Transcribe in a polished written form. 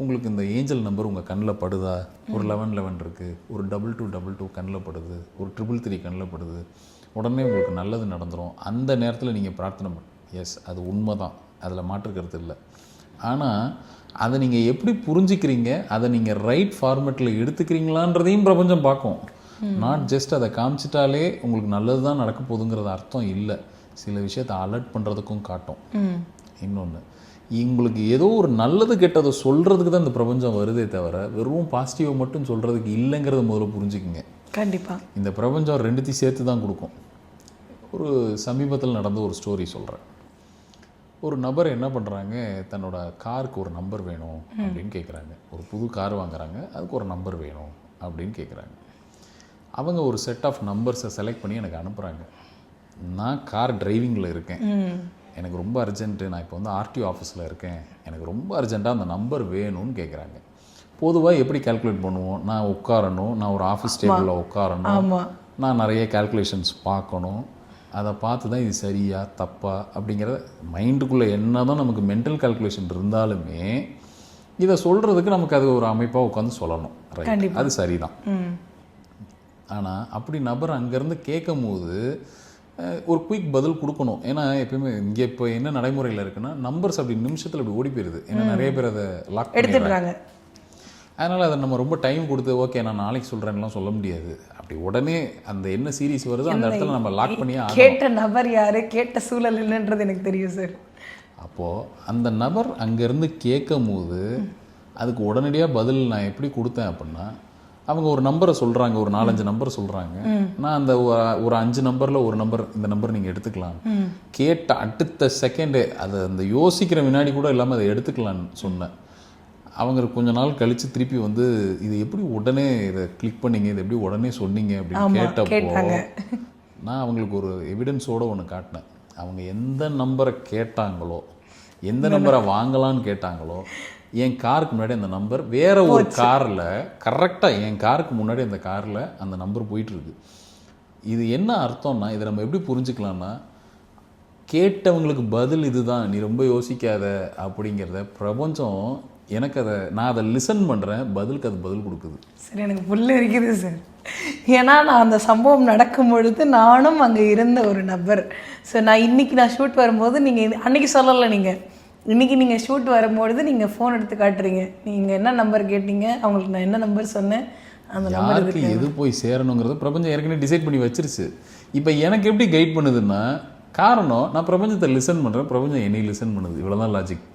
உங்களுக்கு இந்த angel number உங்கள் கண்ணில் படுதா, ஒரு 1111 இருக்குது, ஒரு 2222 கண்ணில் படுது, ஒரு 333 கண்ணில் படுது, உடனே உங்களுக்கு நல்லது நடந்துடும். அந்த நேரத்தில் நீங்கள் பிரார்த்தனை எஸ், அது உண்மை தான், அதில் மாற்றுக்கிறது இல்லை. ஆனால் அதை நீங்கள் எப்படி புரிஞ்சுக்கிறீங்க, அதை நீங்கள் ரைட் ஃபார்மேட்டில் எடுத்துக்கிறீங்களான்றதையும் பிரபஞ்சம் பார்க்கும். நாட் ஜஸ்ட் அதை காமிச்சிட்டாலே உங்களுக்கு நல்லது தான் நடக்க போகுதுங்கிறது அர்த்தம் இல்லை. சில விஷயத்தை அலர்ட் பண்ணுறதுக்கும் காட்டும். இன்னொன்று, உங்களுக்கு ஏதோ ஒரு நல்லது கெட்டதை சொல்கிறதுக்கு தான் இந்த பிரபஞ்சம் வருதே தவிர வெறும் பாசிட்டிவை மட்டும் சொல்கிறதுக்கு இல்லைங்கிறத முதல்ல புரிஞ்சுக்கிங்க. கண்டிப்பாக இந்த பிரபஞ்சம் ரெண்டுத்தையும் சேர்த்து தான் கொடுக்கும். ஒரு சமீபத்தில் நடந்த ஒரு ஸ்டோரி சொல்கிறேன். ஒரு நபர் என்ன பண்ணுறாங்க, தன்னோட காருக்கு ஒரு நம்பர் வேணும் அப்படின்னு கேட்குறாங்க. ஒரு புது கார் வாங்குறாங்க, அதுக்கு ஒரு நம்பர் வேணும் அப்படின்னு கேட்குறாங்க. அவங்க ஒரு செட் ஆஃப் நம்பர்ஸை செலக்ட் பண்ணி எனக்கு அனுப்புகிறாங்க. நான் கார் டிரைவிங்கில் இருக்கேன், எனக்கு ரொம்ப அர்ஜென்ட்டு, நான் இப்போ வந்து ஆர்டிஓ ஆஃபீஸில் இருக்கேன், எனக்கு ரொம்ப அர்ஜென்ட்டாக அந்த நம்பர் வேணும்னு கேட்குறாங்க. பொதுவாக எப்படி கால்குலேட் பண்ணுவோம், நான் உட்காரணும், நான் ஒரு ஆஃபீஸ் டேபிளில் உட்காரணும், நான் நிறைய கால்குலேஷன்ஸ் பார்க்கணும், அதை பார்த்து தான் இது சரியா தப்பா அப்படிங்கிறத மைண்டுக்குள்ளே என்ன தான் நமக்கு மென்டல் கால்குலேஷன் இருந்தாலுமே இதை சொல்கிறதுக்கு நமக்கு அது ஒரு அமைப்பாக உட்காந்து சொல்லணும். ரைட், அது சரிதான். ஆனால் அப்படி நபர் அங்கேருந்து கேட்கும் போது ஒரு குயிக் பதில் கொடுக்கணும். ஏன்னா எப்பயுமே இங்கே இப்போ என்ன நடைமுறையில் இருக்குன்னா, நம்பர்ஸ் அப்படி நிமிஷத்தில் அப்படி ஓடி போயிடுது. ஏன்னா நிறைய பேர் அதை லாக் எடுத்துடுறாங்க. அதனால் அதை நம்ம ரொம்ப டைம் கொடுத்து ஓகே நான் நாளைக்கு சொல்கிறேன்லாம் சொல்ல முடியாது. அப்படி உடனே அந்த என்ன சீரீஸ் வருதோ அந்த இடத்துல நம்ம லாக் பண்ணியே ஆகணும். கேட்ட நபர் யார், கேட்ட சூழல் என்னன்றது எனக்கு தெரியும் சார். அப்போது அந்த நபர் அங்கேருந்து கேட்கும் போது அதுக்கு உடனடியாக பதில் நான் எப்படி கொடுத்தேன் அப்படின்னா, அவங்க ஒரு நம்பரை சொல்கிறாங்க, ஒரு 4-5 நம்பர் சொல்கிறாங்க. நான் அந்த ஒரு 5 நம்பரில் ஒரு நம்பர், இந்த நம்பர் நீங்கள் எடுத்துக்கலாம் கேட்ட அடுத்த செகண்டே, அதை அந்த யோசிக்கிற வினாடி கூட இல்லாமல் அதை எடுத்துக்கலான்னு சொன்னேன். அவங்க கொஞ்ச நாள் கழித்து திருப்பி வந்து இது எப்படி உடனே இதை கிளிக் பண்ணீங்க, இது எப்படி உடனே சொன்னீங்க அப்படின்னு கேட்டப்போ நான் அவங்களுக்கு ஒரு எவிடன்ஸோடு ஒன்று காட்டினேன். அவங்க எந்த நம்பரை கேட்டாங்களோ, எந்த நம்பரை வாங்கலான்னு கேட்டாங்களோ, என் காருக்கு முன்னாடி அந்த நம்பர் வேற ஒரு காரில் கரெக்டாக என் காருக்கு முன்னாடி அந்த காரில் அந்த நம்பர் போயிட்டுருக்கு. இது என்ன அர்த்தம்னா, இதை நம்ம எப்படி புரிஞ்சுக்கலாம்னா, கேட்டவங்களுக்கு பதில் இதுதான், நீ ரொம்ப யோசிக்காத அப்படிங்கிறத பிரபஞ்சம் எனக்கு நான் அதை லிசன் பண்ணுறேன், பதிலுக்கு அது பதில் கொடுக்குது. சரி, எனக்கு புல் இருக்குது சார். ஏன்னா நான் அந்த சம்பவம் நடக்கும் பொழுது நானும் அங்கே இருந்த ஒரு நபர். ஸோ நான் இன்றைக்கி நான் ஷூட் வரும்போது நீங்கள் அன்றைக்கி சொல்லலை, நீங்கள் இன்றைக்கி நீங்கள் ஷூட் வரும்பொழுது நீங்கள் ஃபோன் எடுத்து காட்டுறீங்க, நீங்கள் என்ன நம்பர் கேட்டீங்க, அவங்களுக்கு நான் என்ன நம்பர் சொன்னேன், அந்த நம்பருக்கு எது போய் சேரணுங்கிறது பிரபஞ்சம் ஏற்கனவே டிசைட் பண்ணி வச்சிருச்சு. இப்போ எனக்கு எப்படி கைட் பண்ணுதுன்னா, காரணம் நான் பிரபஞ்சத்தை லிசன் பண்ணுறேன், பிரபஞ்சம் என்னை லிசன் பண்ணுது. இவ்வளோதான் லாஜிக்.